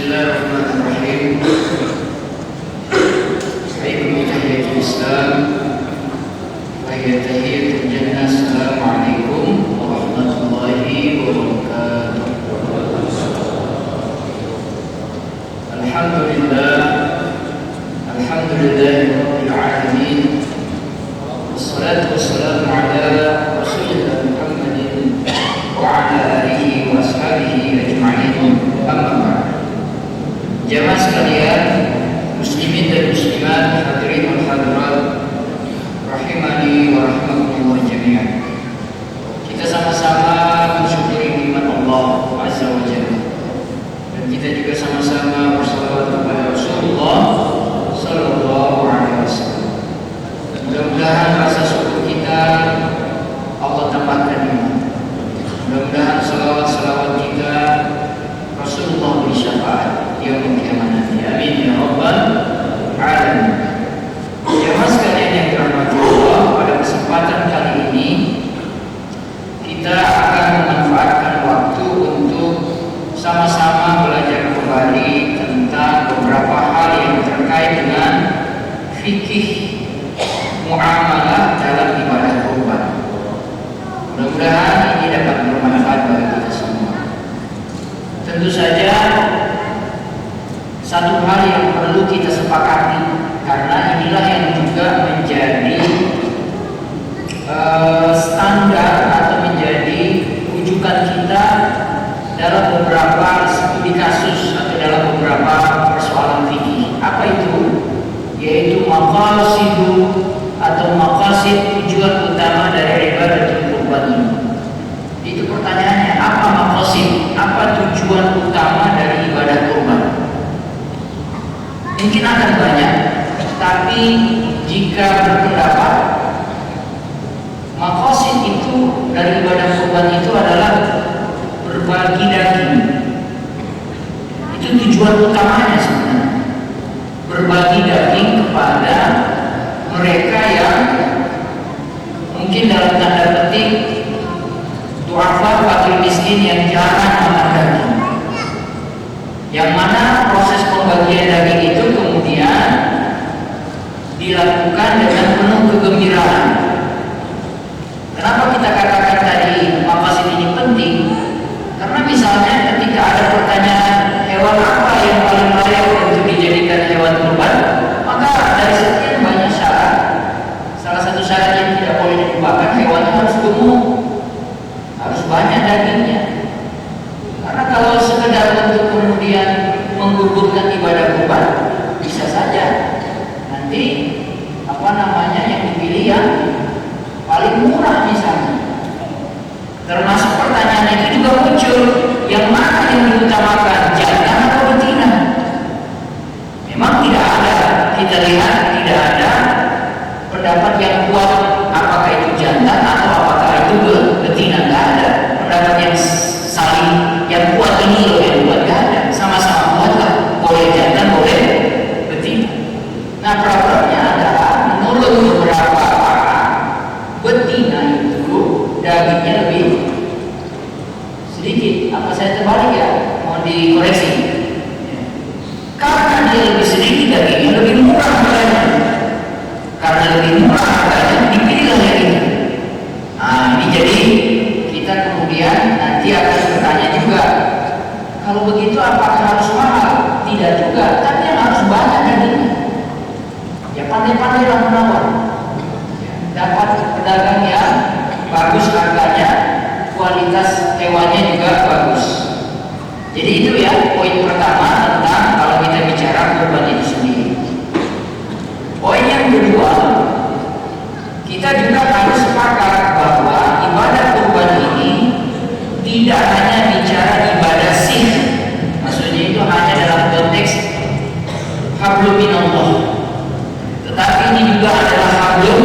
Bismillahirrahmanirrahim. Assalamualaikum warahmatullahi wabarakatuh. Assalamualaikum warahmatullahi wabarakatuh. Alhamdulillah, alhamdulillahirabbil alamin. Wassalatu wassalamu ala Rasulillah Muhammadin wa ala alihi wa ashabihi ajma'in. Amma ba'd. Jamaah sekalian, muslimin dan muslimat, hadirin wal hadirat, rahimani wa rahimakumullah jami'an. Kita sama-sama mensyukuri nikmat Allah Azza wa Jalla, dan kita juga sama-sama bersalawat kepada Rasulullah sallallahu alaihi wasallam. Mudah-mudahan rasa syukur kita Allah tambahkan iman. Mudah-mudahan salawat-salawat kita Rasulullah beri syafaat yaumul qiyamah nanti. Amin ya rabbal alamin. Jemaah sekalian yang dirahmati Allah, pada kesempatan kali ini kita akan memanfaatkan waktu untuk sama-sama belajar kembali tentang beberapa hal yang terkait dengan fikih muamalah dalam ibadah kurban. Mudah-mudahan ini dapat bermanfaat bagi kita semua. Tentu saja satu hal yang perlu kita sepakati, karena inilah yang juga menjadi standar atau menjadi rujukan kita dalam beberapa studi kasus atau dalam beberapa persoalan fikih. Apa itu? Yaitu maqasidu atau maqasid, tujuan utama dari ibadah kurban ini. Itu pertanyaannya, apa maqasid? Apa tujuan utama dari ibadah kurban? Mungkin akan banyak, tapi jika berpendapat maqasid itu dari ibadah kurban itu adalah berbagi daging. Itu tujuan utamanya sebenarnya. Berbagi daging kepada mereka yang mungkin dalam tanda petik du'afa, fakir miskin yang jarang makan daging, yang mana proses pembagian daging itu kemudian dilakukan dengan penuh kegembiraan. Kenapa kita katakan tadi maqasid ini penting? Karena misalnya ketika ada pertanyaan hewan apa yang paling layak untuk dijadikan hewan kurban, maka dari sekian banyak syarat, salah satu syarat yang tidak boleh dilupakan, hewannya harus gemuk, harus banyak dagingnya. Karena kalau sekedar untuk kemudian menggugurkan ibadah kurban, bisa saja nanti yang dipilih yang paling murah misalnya. Termasuk pertanyaan itu juga muncul, yang mana yang diutamakan, jantan atau betina? Memang tidak ada, kita lihat tidak ada pendapat yang kuat apakah itu jantan atau apakah itu betina. Tidak ada pendapat yang saling yang kuat ini loh yang kuat, tidak ada. Sama-sama kuat lah, boleh jantan boleh betina. Nah problemnya adalah menurut beberapa pakar, betina itu dagingnya lebih sedikit. Apa saya terbalik ya? Mohon dikoreksi. Karena dia lebih sedikit dagingnya, lebih murah harganya. Karena lebih murah harganya, dipilihlah yang ini. Nah ini jadi kita kemudian nanti akan bertanya juga, kalau begitu apakah harus mahal? Tidak juga, tapi yang harus banyak dagingnya. Ya pandai-pandailah menawar, dapat pedagang yang bagus harganya, kualitas hewannya juga bagus. Jadi itu ya poin pertama tentang kalau kita bicara kurban itu sendiri. Poin yang kedua, kita juga harus sepakat bahwa ibadah kurban ini tidak hanya bicara ibadah sih, maksudnya itu hanya dalam konteks hablum minallah, tetapi ini juga adalah hablum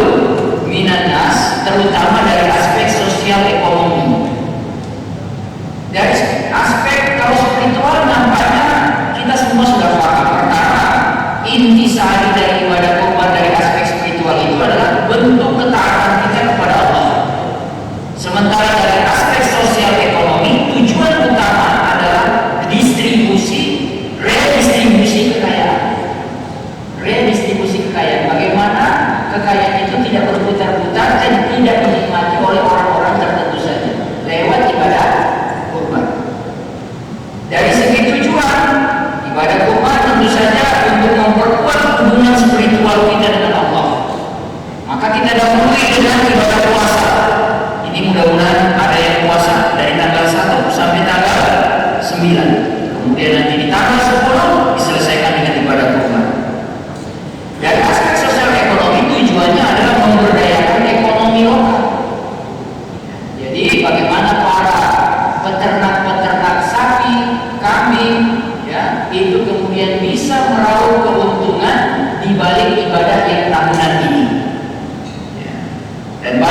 minannas, terutama dari aspek sosial ekonomi. Dari aspek kalau spiritual nampaknya kita semua sudah paham. Pertama, intisari dari ibadah kurban dari aspek spiritual itu adalah bentuk ketaatan kita kepada Allah. Sementara dari aspek sosial ekonomi, tujuan utama adalah distribusi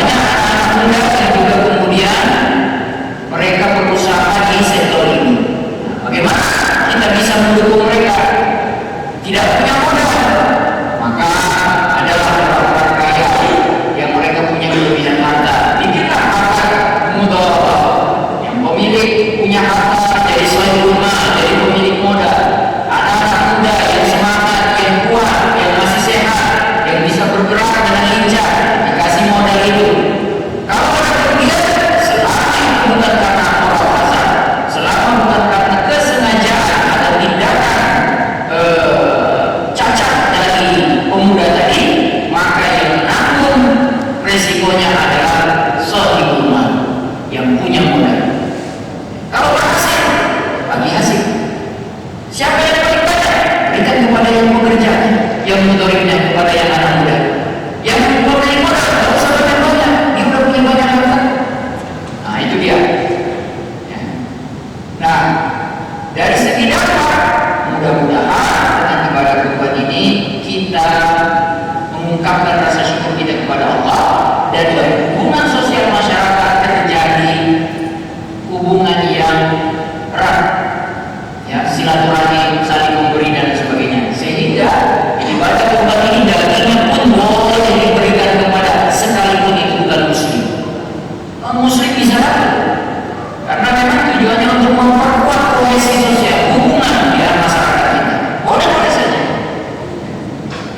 banyak anak muda yang juga kemudian mereka berusaha di sektor ini. Bagaimana kita bisa mendukung mereka? Tidak punya modal, maka adalah orang-orang kaya yang mereka punya kelebihan harta. Bikinlah harta mudharabah, yang pemilik punya harta jadi sahib rumah, jadi pemilik modal. Anak-anak muda yang semangat, yang kuat, yang masih sehat, yang bisa bergerak dengan lincah, dikasih modal itu. Kalau ada kerugian, selama itu bukan karena moral hazard, selama bukan karena kesengajaan atau tindakan cacat dari pemuda tadi, maka yang menanggung resikonya adalah sahib rumah yang punya modal. Kalau berhasil, bagi hasil. Siapa yang paling banyak? Berikan kepada yang bekerja, yang mudharibnya kepada yang anak muda. Yang memberi modal, tidak usah banyak-banyak, dia sudah punya banyak harta. Nah, itu dia. Ya. Nah, dari segi dakwah, mudah-mudahan dengan ibadah kurban ini kita mengungkapkan rasa syukur kita kepada Allah, dan hubungan sosial masyarakat terjadi hubungan yang erat, ya, silaturahim, saling memberi dan sebagainya, sehingga ibadah kurban ini dagingnya pun boleh diberikan kepada sekalipun itu bukan muslim. Muslim bisa dapat, karena memang tujuannya untuk memperkuat kohesi sosial, hubungan di antara masyarakat kita. Boleh-boleh saja.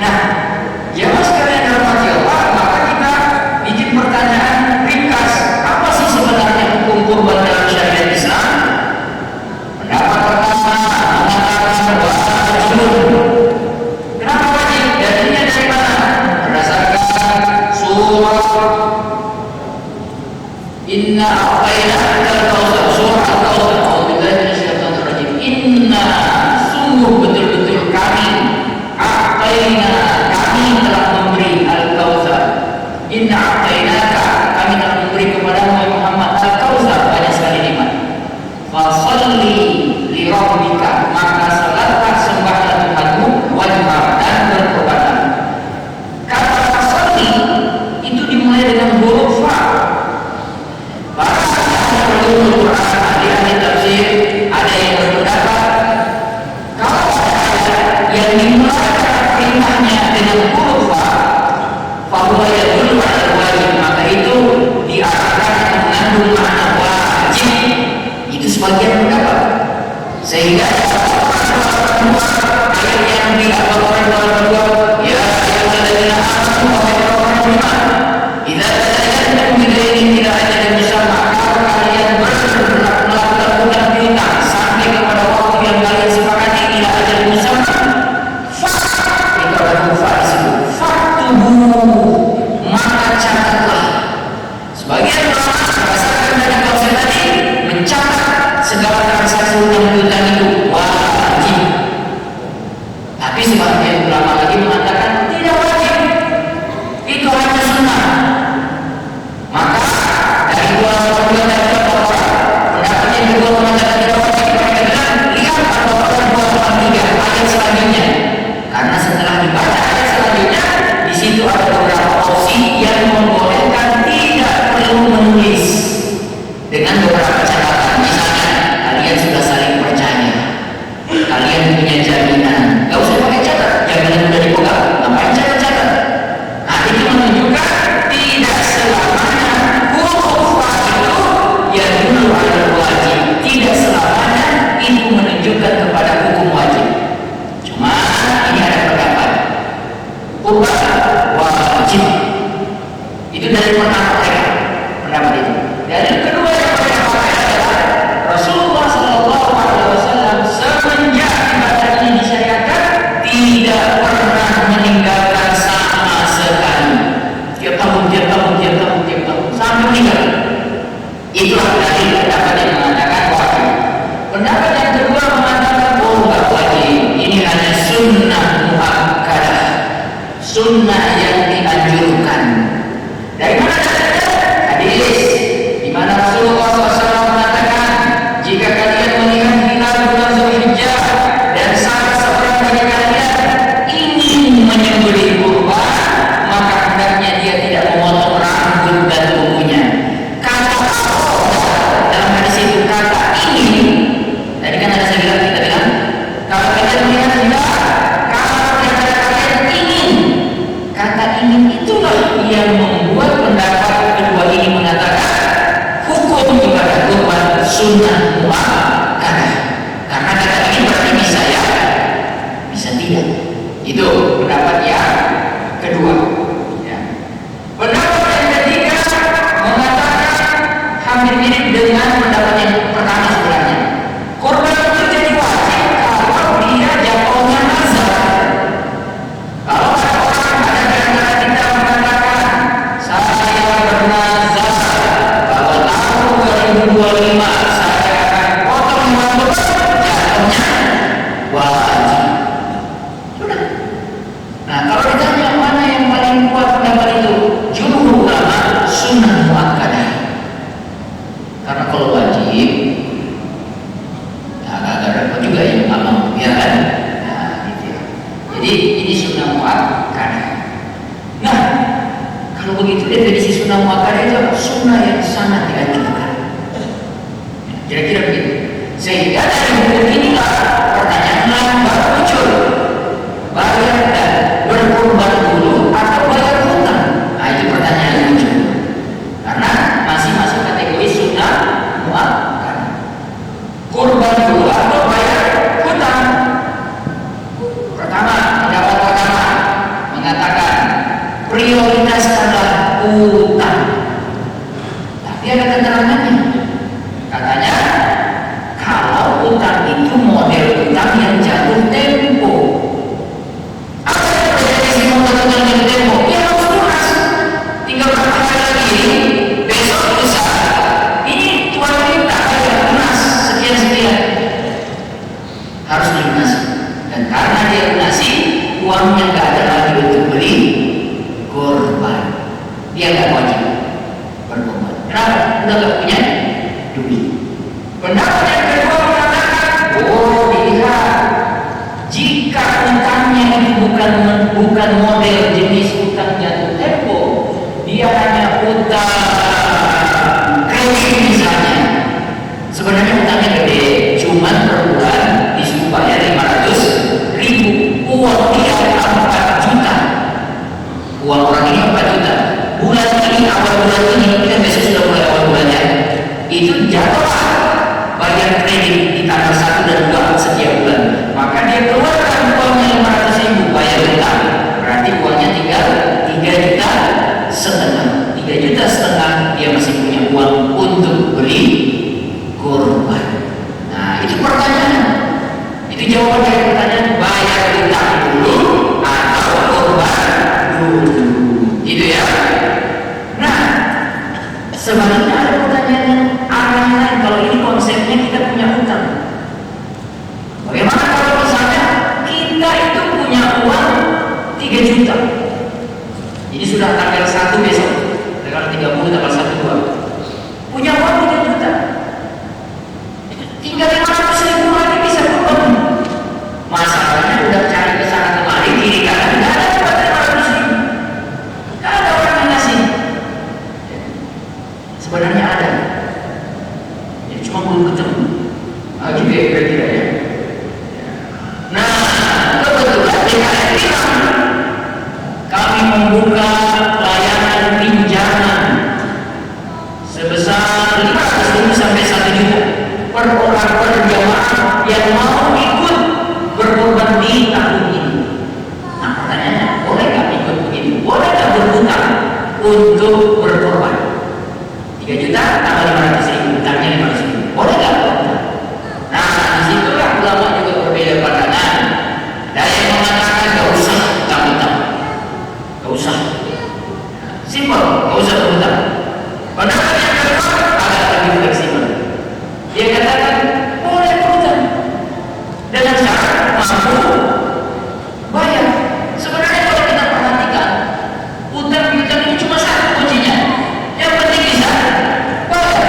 Nah, jamaah sekalian dirahmati Allah, maka kita bikin pertanyaan ringkas, apa sih sebenarnya hukum kurban dalam syariat Islam? Pendapat pertama mengatakan wajib. Kenapa wajib? Dalilnya dari mana? Berdasarkan surah Inna a'tainaka al-kautsar, surah al-kautsar. A'udzubillahi minasyaitonir rajim. Inna, sungguh betul-betul kami, a'taina, kami telah memberi al-kautsar. Inna a'tainaka, kami telah memberi kepada Muhammad al-kautsar, banyak sekali nikmat. Fasholli li rabbika, maka salatlah sembahlah Tuhanmu, wanhar, dan berkorbanlah. Kata fasholli itu dimulai dengan huruf fa. Bahasa Al-Quran, ahli tafsir ada yang berpendapat kalau ada yang dimulai perintahnya dengan huruf fa, fahuwa yadullu ala wajib, maka itu diarahkan mengandung makna wajib. Itu sebagian pendapat, sehingga ayat yang diabarkan dalam dua, ya ayyuhalladzina amanu wa orang beriman, idza tayantum bidainin ila ajalin musamma, kalau kalian melakukan piutang sampai kepada waktu yang kalian sepakati, ila ajalin musamma, itu ada kufa di situ, faktubu, maka catatlah. Sebagian ulama berdasarkan dari tafsir tadi mencatat segala transaksi utang piutang itu wajib. Tapi sebagian ulama lagi mengatakan tidak wajib, itu hanya sunnah. Maka dari dua pendapat yang kedua mengatakan tidak wajib, mereka bilang lihat Al-Baqarah 283 ayat selanjutnya, karena setelah dibaca ayat selanjutnya di situ ada beberapa opsi yang membolehkan tidak perlu menulis dengan beberapa catatan. Misalnya kalian sudah saling percaya, kalian punya jaminan, gak usah pakai catat, jaminan sudah dipegang, ngapain catat-catat? Nah, itu menunjukkan tidak selamanya huruf fa itu ya dulu ada wajib, tidak selamanya itu menunjukkan kepada hukum wajib. Cuma ini ada pendapat kurban wajib, itu dari pertama mereka pendapat itu. Dan yang kedua yang mereka pakai adalah Rasulullah SAW semenjak ibadah ini disyariatkan tidak pernah meninggalkan sama sekali. Tiap tahun sampai meninggal. Itulah dari pendapat yang mengatakan wajib. Pendapat yang kedua mengatakan nggak wajib. Ini hanya sunnah muakkadah, sunnah yang dianjurkan. Dari mana dalilnya? Hadis di mana Rasulullah SAW mengatakan, jika kalian melihat hilal bulan Zulhijjah dan salah seorang dari kalian ingin menyembelih kurban, maka hendaknya dia tidak memotong rambut dan dalam bukunya. Kata dalam hadis itu kata ini. Tadi kan ada kita bilang kalau kalian melihat tidak, kalau kalian ingin, kata ingin itulah yang membuat pendapat kedua ini mengatakan hukum ibadah kurban sunnah muakkadah. Karena kata ini berarti bisa ya, bisa tidak. Itu pendapat yang kedua. Ya. Pendapat yang ketiga mengatakan hampir mirip dengan pendapat yang pertama sebenarnya. Kurban itu jadi wajib kalau dia jatuhnya nazar. Kalau ada orang ada di antara kita mengatakan saya bernazar bahwa tahun 2025 saya akan potong rambut, jatuhnya wajib. Sudah. Nah, kalau ditanya mana yang paling kuat pendapat itu, jumhur ulama sunnah muakkadah. Karena kalau wajib, agak repot juga yang nggak mau, ya kan? Nah, gitu ya. Jadi ini sunnah muakkadah. Nah, kalau begitu definisi sunnah muakkadah itu sunnah yang sangat dianjurkan. Kira-kira begitu. Sehingga dari hukum inilah pertanyaan lain baru muncul. Bayar dan berkurban dulu atau bayar hutang? Nah, itu pertanyaan yang muncul. Karena masing-masing kategori sunnah muakkadah. Kurban dulu atau bayar hutang? Pertama, pendapat pertama mengatakan prioritaskanlah hutang. Tapi ada keterangannya. Katanya kalau hutang itu model hutang yang jatuh tempo. Apa yang terjadi di model hutang jatuh tempo? Ya harus lunas. Tinggal berapa hari lagi, besok lusa. Ini tuan minta bayar lunas sekian-sekian. Harus dilunasi. Dan karena dia lunasi, uangnya nggak ada lagi untuk beli korban. Dia nggak wajib berkorban. Kenapa? Udah nggak punya duit. Pendapat yang kedua mengatakan, oh dilihat, jika utangnya itu bukan model jenis utang jatuh tempo, dia hanya utang kredit misalnya. Sebenarnya utangnya gede, cuman per bulan disuruh bayar 500.000. Uang dia 4 juta. Uang orang ini 4 juta. Bulan ini, awal bulan ini, kita besok sudah mulai awal bulannya. Itu jatuhlah bayar kredit di tanggal 1 dan 2 setiap bulan. Maka dia keluarkan uangnya 500.000 bayar utang. Berarti uangnya tinggal 3,5 juta. 3,5 juta dia masih punya uang untuk beli korban. Nah, itu pertanyaan. Itu jawaban dari pertanyaan bayar utang dulu atau korban dulu. Gitu ya. Nah, sebaliknya ada pertanyaan yang arah lain. Kalau ini konsepnya kita punya utang. Bagaimana kalau misalnya kita itu punya uang 3 juta? Ini sudah tanggal 1 besok, tanggal 30, tanggal 1, 2. Punya uang 3 juta. Tinggal 500.000 lagi bisa korban. Masalahnya udah cari ke sana kemari, kiri kanan, nggak ada dapat 500.000. Nggak ada orang yang ngasih. Sebenarnya ada. Ya, cuma belum ketemu. Gitu ya kira-kira ya. Nah, kebetulan DKM bilang kami membuka layanan pinjaman sebesar 500.000 sampai 1 juta per orang per jamaah yang mau ikut berkorban di tahun ini. Nah, pertanyaannya, boleh nggak ikut begitu? Boleh nggak berhutang untuk berkorban? 3 juta tambah 500.000, hutangnya 500.000. Boleh nggak berhutang? Nah, disitulah ulama juga berbeda pandangan. Ada yang mengatakan nggak usah hutang-hutang, nggak usah. Simpel, nggak usah berhutang. Pendapat yang kedua agak lebih fleksibel. Dia katakan boleh berhutang dengan syarat mampu bayar. Sebenarnya kalau kita perhatikan, utang piutang ini cuma satu kuncinya. Yang penting bisa bayar.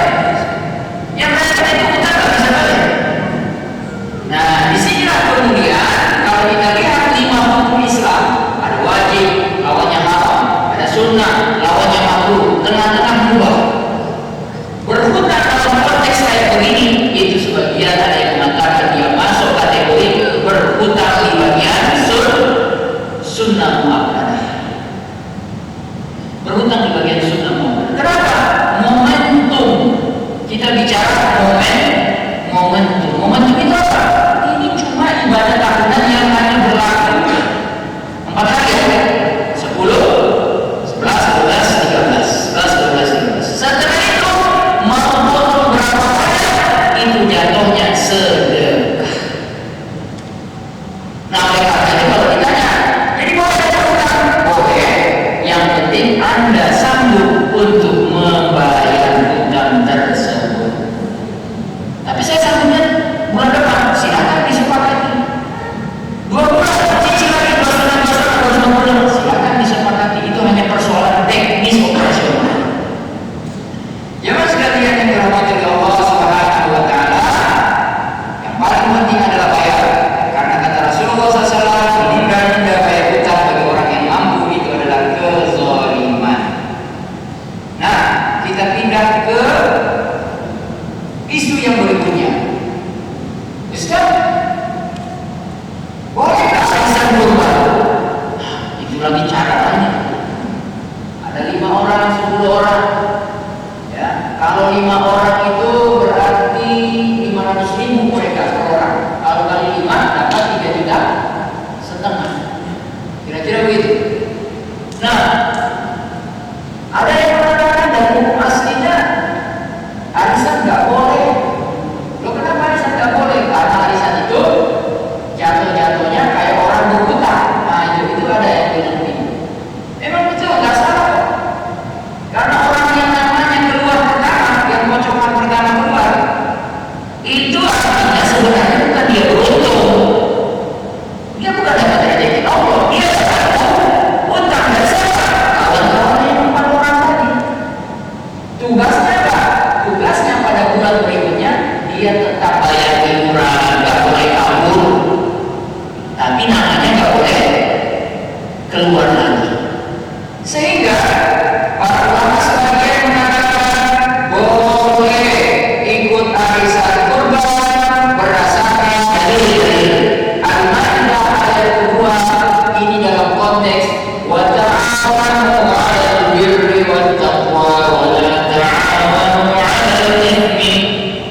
jatuhnya sedekah. Nah, oleh karena kalau ditanya, jadi boleh ada utang? Boleh. Yang penting Anda sanggup untuk membayar utang tersebut. Tapi saya sanggupnya bulan depan, silakan disepakati. 2 bulan cicil lagi 2,5 bulan, silakan disepakati. Itu hanya persoalan teknis operasional. Jemaah sekalian yang dirahmati Allah Subhanahu wa taala, yang paling penting adalah bayar. Karena kata Rasulullah SAW, menunda-nunda bayar utang bagi orang yang mampu itu adalah kezaliman. Nah, kita pindah ke isu yang berikutnya. Ustaz, bolehkah arisan kurban? Itu lagi caranya. Ada 5 orang, 10 orang. Ya, kalau 5 orang itu berarti 500.000 mereka per orang. Kalau kali 5 dapat 3,5 juta. Kira-kira begitu. Nah, ada yang mengatakan dari hukum aslinya arisan nggak boleh. Loh, kenapa arisan nggak boleh? Karena arisan itu jatuh-jatuhnya kayak orang berhutang. Nah, itu ada yang bilang begitu. Memang betul, nggak salah. Karena orang yang namanya keluar pertama, yang pocongan pertama keluar, itu artinya sebenarnya bukan dia beruntung. Dia bukan dapat rezeki Allah. Dia dapat utang dari siapa? Kawan-kawan yang 4 orang tadi. Tugasnya apa? Tugasnya pada bulan berikutnya dia tetap bayar iuran, nggak boleh kabur. Tapi namanya nggak boleh keluar lagi. Sehingga para ulama sebagian mengatakan boleh ikut arisan kurban berdasarkan dalil Al-Maidah ayat kedua. Ini dalam konteks wa ta'awanu 'alal birri wat taqwa wa la ta'awanu 'alal itsmi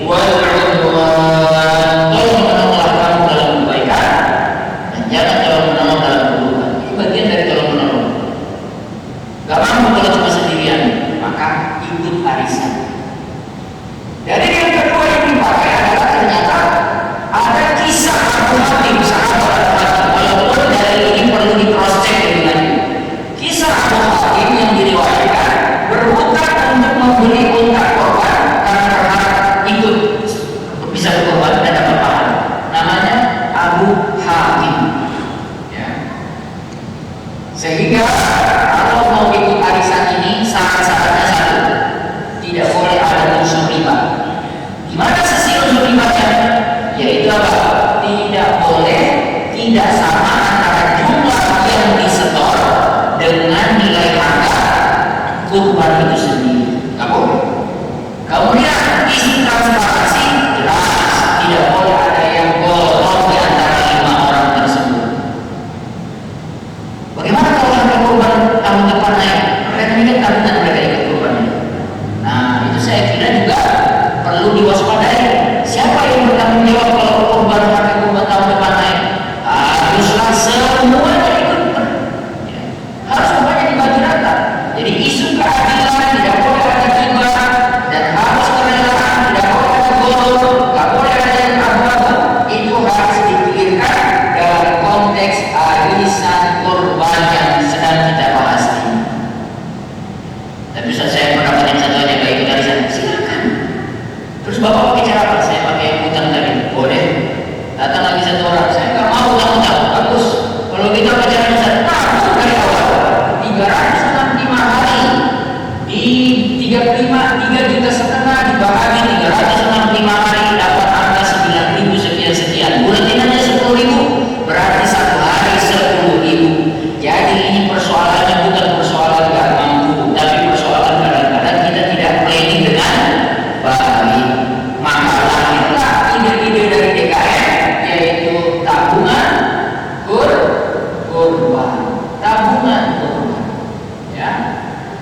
wal 'udwan. Tolong menolonglah kamu dalam kebaikan dan jangan tolong menolong dalam keburukan. Ini bagian dari tolong menolong. Gak mampu kalau cuma sendirian, maka ikut arisan. Dari yang kedua yang dipakai adalah ternyata ada kisah Abu Hatim, sahabat Abu Hatim. Walaupun dari ini perlu di cross check lebih lanjut. Kisah Abu Hatim yang diriwayatkan berhutang untuk membeli unta korban karena berharap ikut bisa berkorban dan dapat pahala. Namanya Abu Hatim. Ya. Sehingga kalau mau ikut arisan ini syarat-syaratnya satu, tidak boleh ada unsur riba. Gimana sisi unsur ribanya? Yaitu apa? Tidak boleh tidak sama antara jumlah yang disetor dengan nilai harga kurban itu sendiri. Nggak boleh. Kemudian isi transparansi jelas, tidak boleh ada yang bolong di antara 5 orang tersebut. Bagaimana kalau harga kurban tahun depan naik? Mereka ini kan tahunan mereka ikut kurbannya. Nah, itu saya kira juga perlu diwaspadai. Siapa yang bertanggung jawab kalau kurban harga kurban tahun depan naik? Haruslah semuanya ikut. Ya. Harus semuanya dibagi rata. Jadi isu keadilan tidak boleh ada riba dan harus kerelaan, tidak boleh ada golong, tidak boleh ada yang abu-abu. Itu harus dipikirkan dalam konteks arisan kurban yang sedang kita bahas ini. Tapi saya pendapat yang satu aja gak ikut arisan, silakan. Terus bapak pakai cara apa? Saya pakai yang utang tadi, boleh. Datang lagi satu orang, saya nggak mau utang, bagus. Kalau kita bicara besar, tabung dari awal 365 hari di 3,5 dibagi 365 hari dapat angka 9.000 sekian. Bulanannya 10.000, berarti satu hari 10.000. Jadi ini persoalannya bukan persoalan nggak mampu, tapi persoalan kadang-kadang kita tidak planning dengan baik. Maka lahirlah ide-ide dari DKM, yaitu tabungan kurban. Ya,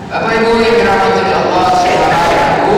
Bapak Ibu yang dirahmati Allah Subhanahu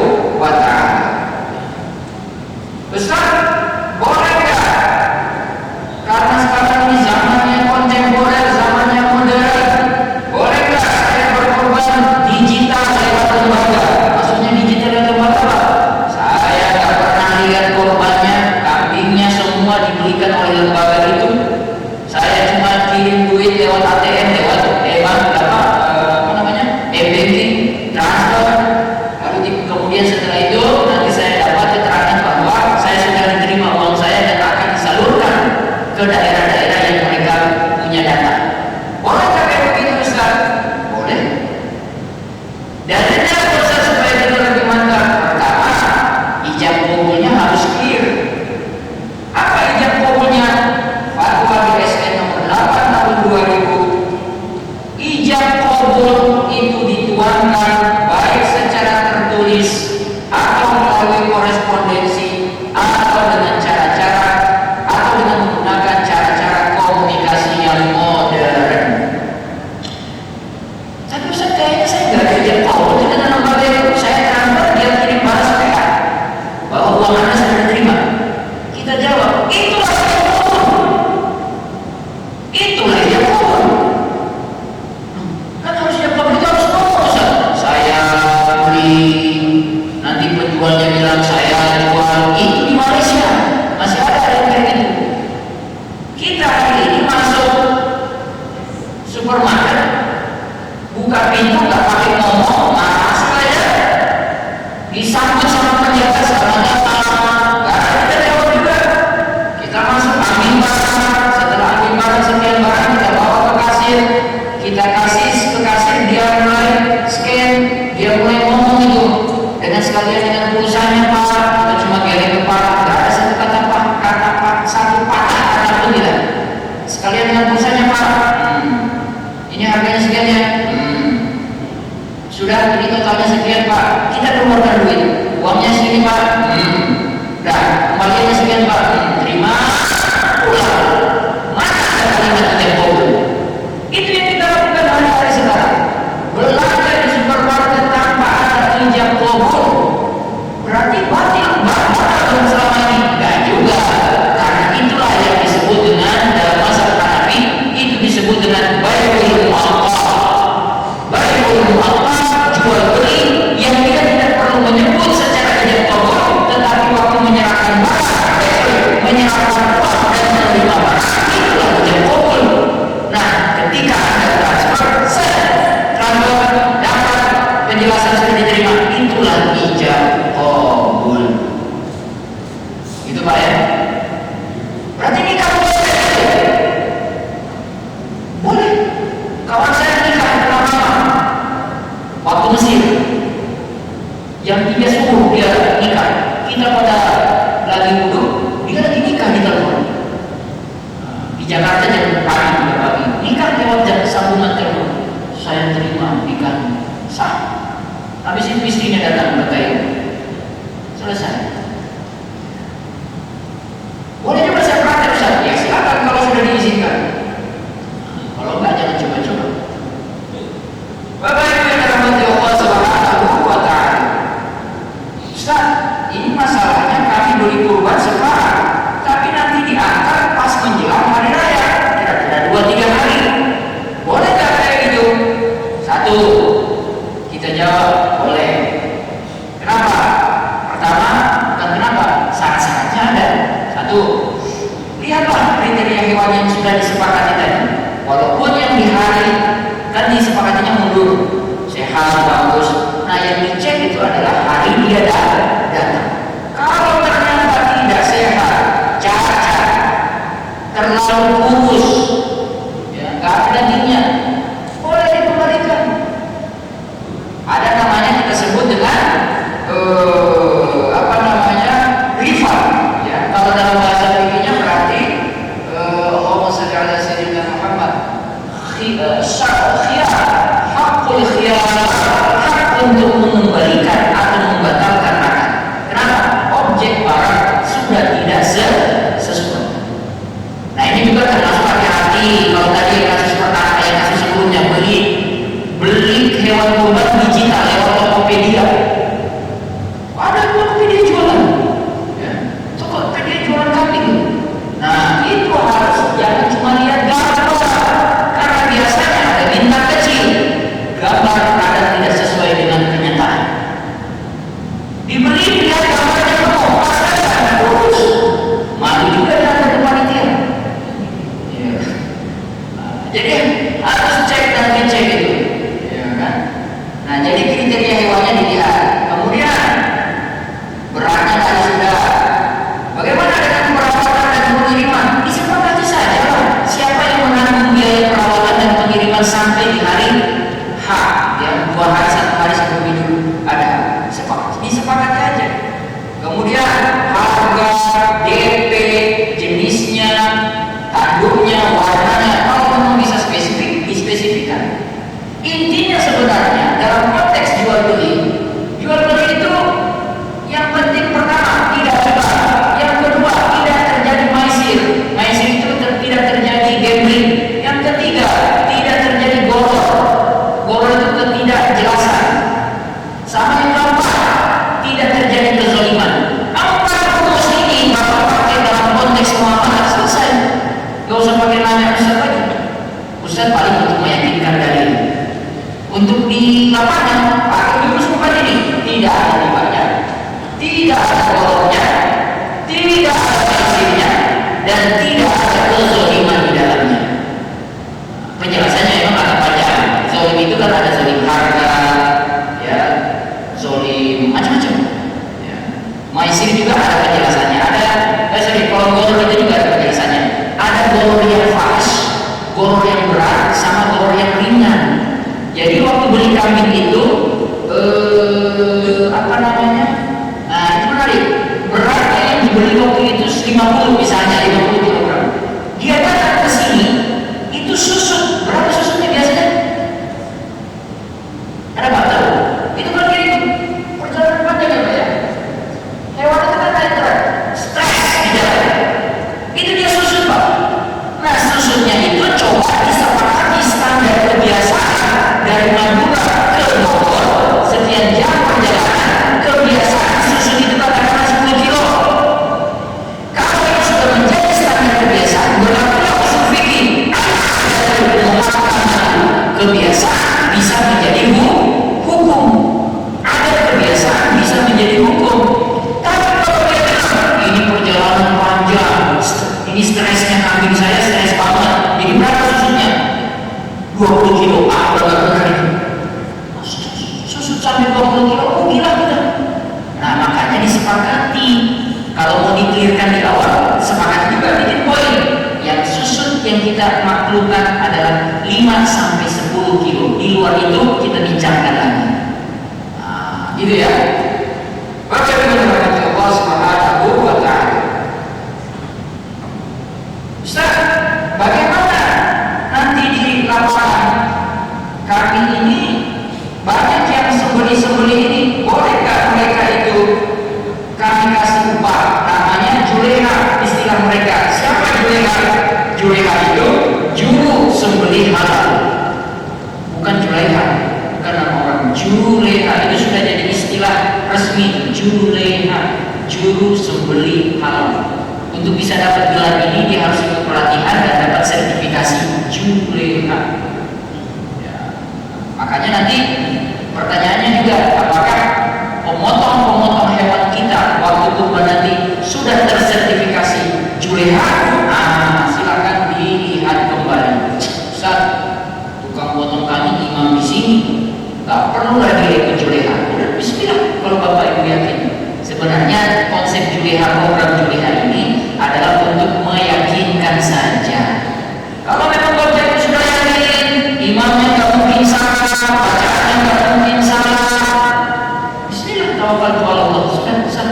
nanti penjualnya bilang saya jual itu di Malaysia masih ada yang kayak gitu. Kita hari ini masuk supermarket, buka pintu nggak pakai ngomong, masuk aja, disambut sama penjaga selamanya, nggak ada kita jawab juga. Kita masuk ambil barang, setelah ambil barang sekian barang kita bawa ke kasir, kita kasih ke kasir, dia mulai scan, dia mulai ngomong itu dengan sekalian dengan pulsanya Pak, kita cuma geleng kepala, nggak ada satu kata Pak, satu patah kata pun tidak. Sekalian dengan pulsanya Pak, ini harganya sekian ya, sudah ini totalnya sekian Pak, kita keluarkan duit, uangnya segini Pak, dah kembaliannya sekian Pak, terima pulang. Mana ada kalimat tempo? Itu yang kita lakukan hari-hari sekarang. Belanja di supermarket tanpa ada ijab kabul, berarti batil batal selama ini? Enggak juga, karena itulah yang disebut dengan dalam mazhab Hanafi itu disebut dengan bai'ul mu'aqqah. Bai'ul mu'aqqah, jual beli yang dia tidak perlu menyebut secara ijab kabul, tetapi waktu menyerahkan barang, menyerahkan uang dan menerima barang, itulah ijab kabul. Nah, ketika Anda transfer dapat penjelasan sudah diterima, itulah ijab kabul. Itu Pak ya. Berarti nikah boleh. Kawan saya nikah pertama waktu Mesir, yang dia suruh dia nikah, kita pada lagi duduk, dia lagi nikah di telepon. Di Jakarta jam pagi, nikah lewat jam sambungan telepon. Saya terima nikah sah. Habis itu istrinya datang berkaya, selesai. Boleh juga saya praktek Ustaz? Ya silakan kalau sudah diizinkan. Kalau enggak jangan coba-coba. Bapak Ibu yang dirahmati Allah Subhanahu wa taala. Ustaz, ini masalahnya kami beli kurban sekarang, tapi nanti diantar pas menjelang hari raya, kira-kira 2-3 hari. Boleh nggak kayak gitu? Satu, kita jawab boleh. Kenapa? Pertama, bukan kenapa, syarat-syaratnya ada. Satu, lihatlah kriteria hewan yang sudah disepakati tadi. Walaupun yang di hari kan disepakatinya mundur, sehat, bagus. Nah yang dicek itu adalah hari dia datang. Kalau ternyata tidak sehat, cacat, terlalu kurus, ya, nggak ada dagingnya, boleh dikembalikan. Ada namanya kita sebut dengan rival. Ya, kalau dalam bahasa fikihnya berarti Allahumma shalli ala sayyidina Muhammad. Khiyar, hakul khiyar, hak untuk mengembalikan atau membatalkan akad. Kenapa? Objek barang sudah tidak sesuai. Nah ini juga termasuk hati-hati. Kalau tadi kasus pertama, kasus sebelumnya beli hewan kurban digital lewat Tokopedia. Ada Tokopedia jualan, ya. Tokopedia jualan kambing. Nah itu harus jangan cuma lihat gambar, karena biasanya ada bintang kecil, gambar kadang tidak sesuai dengan kenyataan. Dibeli lihat gambarnya penuh, pastikan lurus, malu juga dengan panitia. Ya. Jadi harus cek dan dicek itu, ya kan? Nah jadi kriteria hewannya dilihat, kemudian beratnya tadi sudah. Bagaimana dengan perawatan dan pengiriman? Disepakati saja lah. Siapa yang menanggung biaya perawatan dan pengiriman sampai di hari H, ya 2 hari 1 hari sebelum Idul Adha, disepakati aja. Kemudian harga, DP, jenisnya, tanduknya, warnanya, kalau memang bisa dispesifikan. Intinya sebenarnya dalam konteks jual beli itu yang penting pertama tidak riba, yang kedua tidak terjadi maisir itu tidak terjadi gambling, yang ketiga tidak terjadi goror itu ketidakjelasan, sama yang keempat tidak terjadi kezaliman. 4 rumus ini Bapak pakai dalam konteks muamalah, selesai. Gak usah pakai nanya Ustaz lagi. Ustaz paling untuk meyakinkan dalil. Untuk di lapangan pakai rumus 4 ini tidak ada ribanya, tidak ada kolornya, tidak ada tafsirnya, dan tidak ada kezaliman di dalamnya. Penjelasannya memang agak panjang. Zalim itu kan ada zalim harga, ya, zalim macam-macam. Ya. Maisir juga ada penjelasannya. Kalau golor itu juga ada penjelasannya. Ada golor yang fahs, golor yang berat, sama golor yang ringan. Jadi waktu beli kambing itu, apa namanya? Nah itu menarik. Beratnya yang dibeli waktu itu 50 misalnya, 50 kilogram. Dia datang ke sini, itu susut. Berapa susutnya biasanya? Ada nggak tahu? Itu kan gitu. Perjalanan panjang ya Pak ya. Hewan itu kan naik truk, stres di jalan. Itu dia susut Pak. Nah susutnya itu coba disepakati standar kebiasaan dari Madura ke Bogor, sekian jam perjalanan. Kebiasaan susut itu katakanlah 10 kilo. Kalau itu sudah menjadi standar kebiasaan, berlakulah usul fikih. Kebiasaan bisa menjadi hukum. Ada kebiasaan bisa menjadi hukum. Tapi kalau dia bilang ini perjalanan panjang, ini stresnya kambing saya stres banget. Jadi berapa susutnya? 20 kilo. Ah, udah benar itu. Susut sampai 20 kilo, oh gila kita. Nah makanya disepakati. Kalau mau dikelirkan di awal, sepakat juga bikin poin. Yang susut yang kita maklumkan adalah 5 sampai 10 kilo. Di luar itu kita bincangkan lagi. Nah, gitu ya. Baca dengan Allah Subhanahu wa ta'ala. Ustaz, bagaimana nanti di lapangan kami ini banyak yang sembeli-sembeli ini, bolehkah mereka itu kami kasih upah? Namanya juleha, istilah mereka. Siapa juleha? Juleha itu juru sembelih halal, bukan juleha, bukan nama orang. Juleha itu sudah jadi istilah resmi. Juleha, juru sembelih halal. Untuk bisa dapat gelar ini dia harus ikut pelatihan dan dapat sertifikasi juleha. Ya. Makanya nanti pertanyaannya juga, apakah pemotong-pemotong hewan kita waktu kurban nanti sudah tersertifikasi juleha? Nah, silakan dilihat kembali. Ustaz, tukang potong kami imam di sini, nggak perlu lagi ikut juleha. Udah, bismillah. Kalau Bapak Ibu yakin, sebenarnya konsep juleha, program juleha ini adalah untuk meyakinkan saja. Kalau memang Bapak Ibu sudah yakin, imamnya nggak mungkin salah, bacaannya nggak mungkin salah, bismillah, tawakal Allah, sudah besar.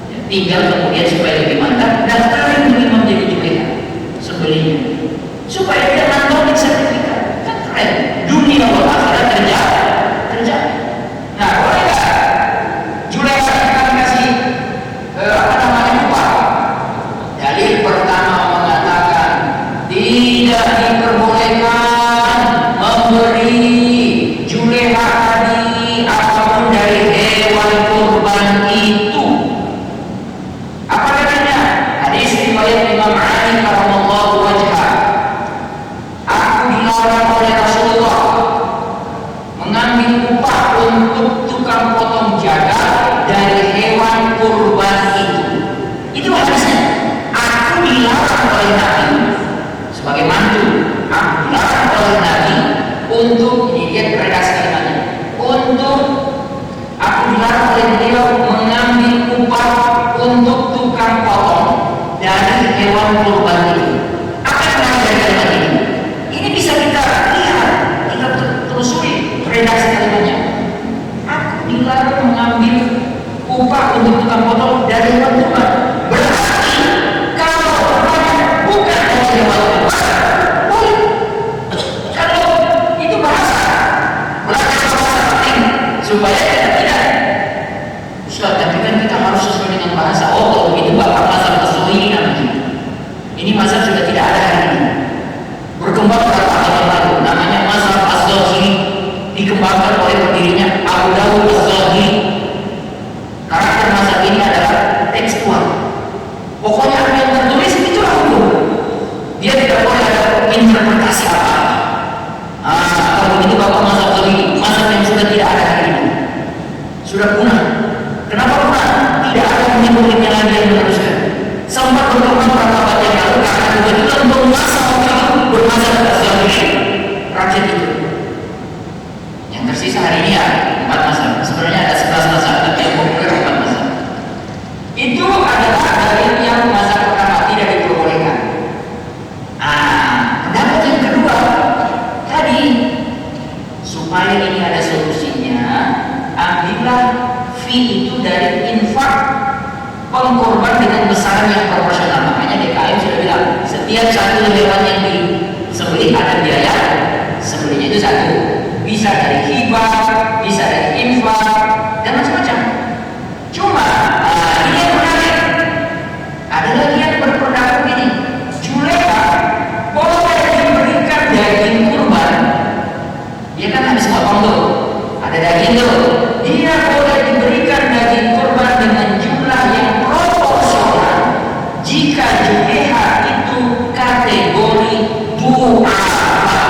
Ya, tinggal kemudian supaya lebih mantap, daftarin dulu imam jadi juleha sembelihnya, supaya dia nantongin sertifikat. Kan keren, dunia dan akhirat terjadi. Nah, boleh nggak juleha kami kasih upah? Dalil pertama mengatakan tidak diperbolehkan memberi juleha tadi apapun dari hewan kurban itu. Apa katanya? Hadis riwayat Imam Ali radhiyallahu wajhah. Aku dilarang oleh Rasulullah mengambil upah untuk tukang potong jagal dari hewan kurban itu. Itu hadisnya. Aku dilarang oleh Nabi sebagai mantu. Aku dilarang oleh Nabi untuk, ini dia redaksi kalimatnya, untuk aku dilarang oleh beliau mengambil upah untuk tukang potong dari hewan kurban itu. Apa yang menarik dari kalimat ini? Ini bisa kita lihat, kita telusuri redaksi kalimatnya. Aku dilarang mengambil upah untuk tukang potong dari hewan kurban. Berarti kalau orangnya bukan dari hewan kurban, boleh. Kalau itu bahasa, belajar bahasa penting supaya kita tidak. Ustaz, tapi kan kita harus sesuai dengan bahasa. Oh, kalau begitu bapak mazhab as-Zuhri namanya. Ini mazhab sudah tidak ada hari ini. Berkembang beberapa tahun yang lalu. Namanya mazhab az-Zuhri, dikembangkan oleh pendirinya Abu Dawud az-Zuhri. Karakter mazhab ini adalah tekstual. Pokoknya apa yang tertulis itu hukum. Dia tidak boleh ada interpretasi apa. Kalau begitu bapak mazhab Zuhri, mazhab yang sudah tidak ada hari ini, sudah punah. Kenapa punah? Tidak ada murid-muridnya lagi yang meneruskan. Sempat berkembang beberapa abad yang lalu karena kebetulan penguasa waktu itu bermazhab Syafi'i rajin itu. Yang tersisa hari ini ya 4 mazhab. Sebenarnya ada 11 mazhab, tapi yang populer 4 mazhab. Itu adalah dalil yang mazhab pertama tidak diperbolehkan. Pendapat yang kedua tadi, supaya ini ada solusinya, ambillah fee itu dari infak pengkorban dengan besaran yang proporsional. Makanya DKM sudah bilang setiap satu hewan yang disembelih ada biaya sembelihnya itu satu, bisa dari hibah, bisa dari infak dan macam-macam. Cuma ini yang menarik, ada lagi yang berpendapat ini, Juleha boleh diberikan daging kurban. Dia kan habis potong tuh, ada daging tuh, dia boleh diberikan daging kurban dengan jumlah yang proporsional jika Juleha itu kategori du'afa.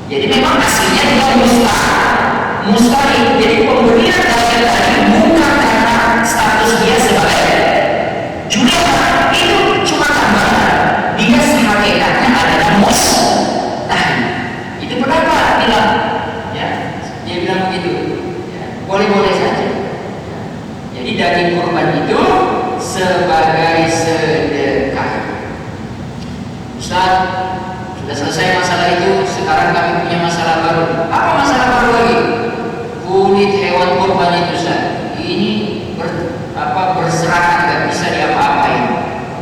Jadi memang aslinya dia mustahil. Jadi pemberian daging tadi bukan karena status dia sebagai Juleha, itu cuma tambahan. Dia hakikatnya adalah mustahil. Itu pendapat bilang, ya, dia bilang begitu. Ya, boleh-boleh saja. Jadi daging kurban itu sebagai sedekah. Ustaz, sudah selesai masalah itu, sekarang kami punya masalah baru. Apa masalah baru lagi? Kulit hewan kurban itu, Ustaz. Ini berserakan, nggak bisa diapa-apain.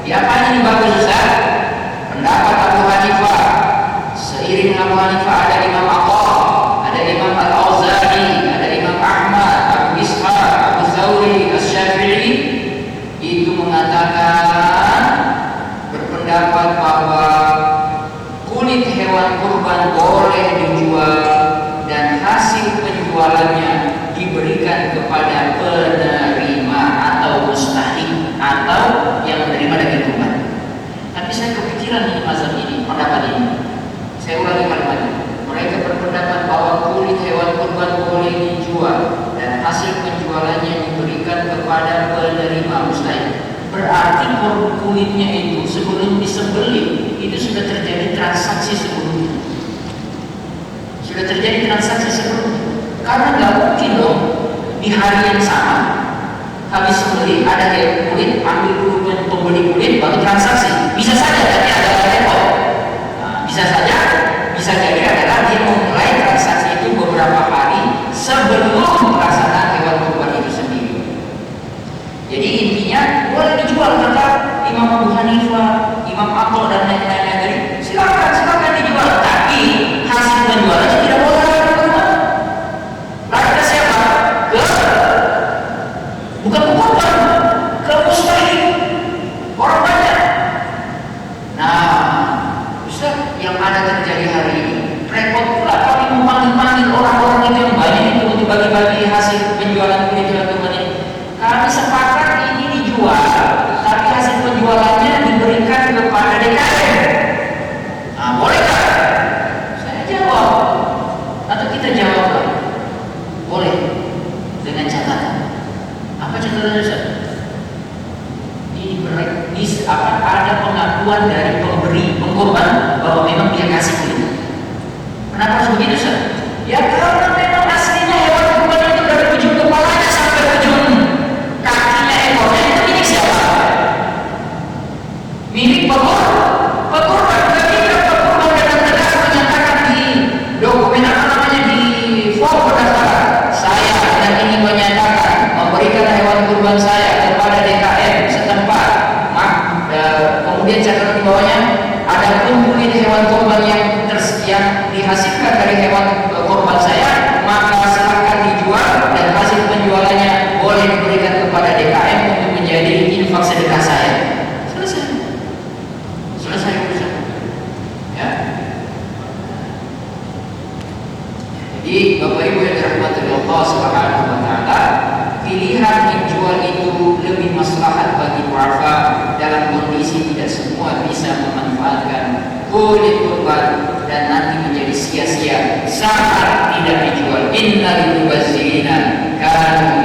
Diapain ini bagus, Ustaz? Pendapat Abu Hanifah. Seiring Abu Hanifah ada Imam Aqah, ada Imam Al-Auza'i, ada Imam Ahmad, Abu Ishaq, Abu Thawri, Asy-Syafi'i. Itu mengatakan, berpendapat bahwa kulit hewan kurban boleh dijual dan hasil penjualannya diberikan kepada penerima atau mustahik atau yang menerima daging kurban. Tapi saya kepikiran ini mazhab ini, pendapat ini. Saya ulangi kalimatnya. Mereka berpendapat bahwa kulit hewan kurban boleh dijual dan hasil penjualannya diberikan kepada penerima mustahik. Berarti kulitnya itu sebelum disembelih itu sudah terjadi transaksi sebelumnya. Sudah terjadi transaksi sebelumnya. Karena nggak mungkin dong di hari yang sama habis sembelih ada kulit, ambil dulu pembeli kulit baru transaksi. Bisa saja tapi ada repot. Bisa saja, bisa jadi adalah dia memulai transaksi itu beberapa hari sebelum pelaksanaan hewan kurban itu sendiri. Jadi intinya boleh dijual kata Imam Abu Hanifah, Imam Aqah dan lain-lain tadi. Silakan dijual, tapi hasil penjualannya tidak boleh lari ke siapa? Bukan ke korban, ke mustahik, orang banyak. Nah, Ustaz, yang ada terjadi hari ini repot pula kami memanggil orang-orang itu yang banyak itu untuk bagi-bagi hasil penjualan kulit hewan kurban ini. Kami sepakat ini dijual, tapi hasil penjualannya diberikan kepada DKM. Nah, bolehkah? Saya jawab, atau kita jawab lah. Boleh, dengan catatan. Apa catatannya, Ustaz? Ini akan ada pengakuan dari pemberi pengkorban bahwa memang dia kasih kulit. Kenapa harus begitu, Ustaz? Ya karena memang aslinya hewan kurban itu dari ujung kepalanya sampai ujung kakinya, ekornya itu milik siapa? Milik pengkorban. Ketika pengkorban dengan tegas menyatakan di dokumen di form pendaftaran, saya dan ini menyatakan memberikan hewan kurban saya kepada DKM setempat. Kemudian catatan di bawahnya, adapun kulit hewan kurban yang dihasilkan dari hewan kurban saya, maka silakan dijual dan hasil penjualannya boleh diberikan kepada DKM untuk menjadi infak sedekah saya. Selesai urusan. Ya. Jadi Bapak Ibu yang dirahmati Allah Subhanahu wa taala, pilihan menjual itu lebih maslahat bagi du'afa dalam kondisi tidak semua bisa memanfaatkan kulit kurban dan nanti menjadi sia-sia saat tidak dijual. Innal mubazzirina kanu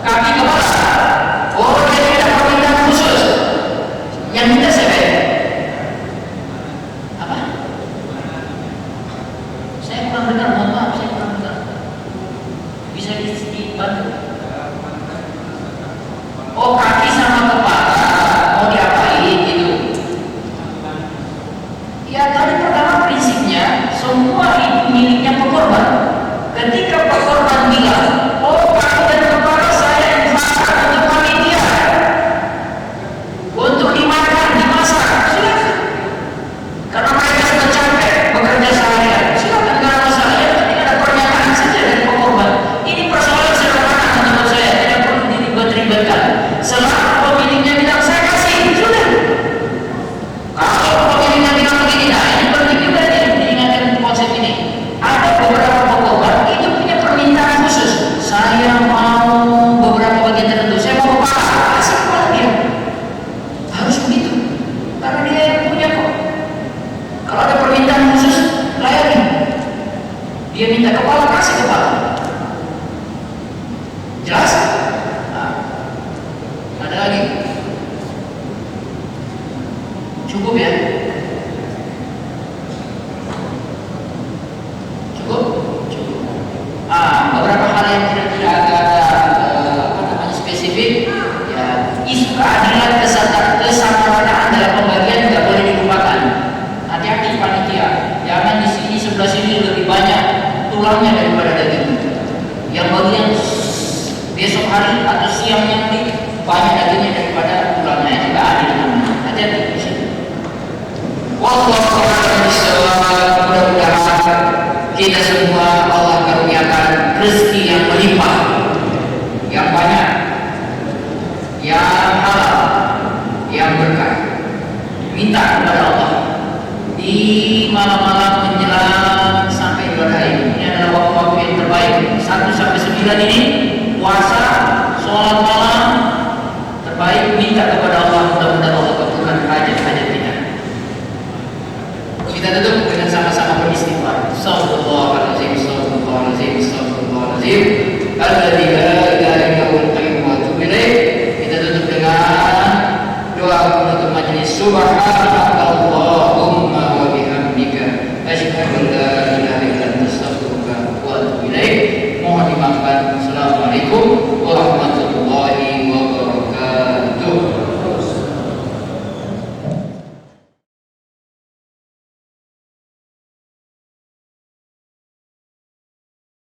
kaki kepala. Oh, dia tidak permintaan khusus. Yang minta siapa? Apa? Saya kurang dengar, mohon maaf, saya kurang dengar. Bisa dibantu? Oh, kaki sama kepala mau diapain itu? Ya, tadi pertama prinsipnya semua itu miliknya pekorban. Ketika pekorban bilang, oh kaki dan kepala saya dimasak untuk panitia, untuk dimakan, dimasak, silakan. Karena mereka sudah capek bekerja seharian, silakan, nggak ada masalah. Yang penting ada pernyataan saja dari pekorban. Ini persoalan sederhana menurut saya, tidak perlu diribet-ribetkan. Selama pemiliknya bilang saya kasih, sudah. Kalau pemiliknya bilang begini, nah ini penting juga nih diingatkan konsep ini. Ada beberapa pekorban itu punya permintaan khusus. Saya mau beberapa bagian tertentu, saya mau kepala, kasih kepala dia. Harus begitu, karena dia yang punya kok. Kalau ada permintaan khusus, layani. Dia minta kepala, kasih kepala. Jelas? Nah, ada lagi? Cukup ya? Cukup? Cukup. Beberapa hal yang tidak ada spesifik, ya, isu keadilan, kesamaan dalam pembagian tidak boleh dilupakan. Hati-hati panitia, jangan di sini sebelah sini lebih banyak tulangnya daripada daging. Yang bagian besok hari atau siang nanti banyak dagingnya daripada tulangnya, tidak adil namanya. Hati-hati di sini. Wallahu a'lam bishawab. Mudah-mudahan kita semua Allah karuniakan rezeki yang melimpah, yang banyak, yang halal, yang berkah. Minta kepada Allah di malam-malam menjelang sampai ibadah ini adalah waktu-waktu yang terbaik. 1 sampai 9 ini puasa, sholat malam terbaik. Minta kepada Allah, mudah-mudahan Allah kabulkan hajat-hajat kita. Kita tutup dengan sama-sama beristighfar. Astagfirullahaladzim, astagfirullahaladzim, astagfirullahaladzim. Alladzi la ilaha illa huwal qayyum wa atubu ilaih. Kita tutup dengan doa penutup majelis. Subhanakallahumma wa bihamdika asyhadu an la ilaha illa anta astaghfiruka wa atubu ilaih. Mohon dimaafkan. Assalamualaikum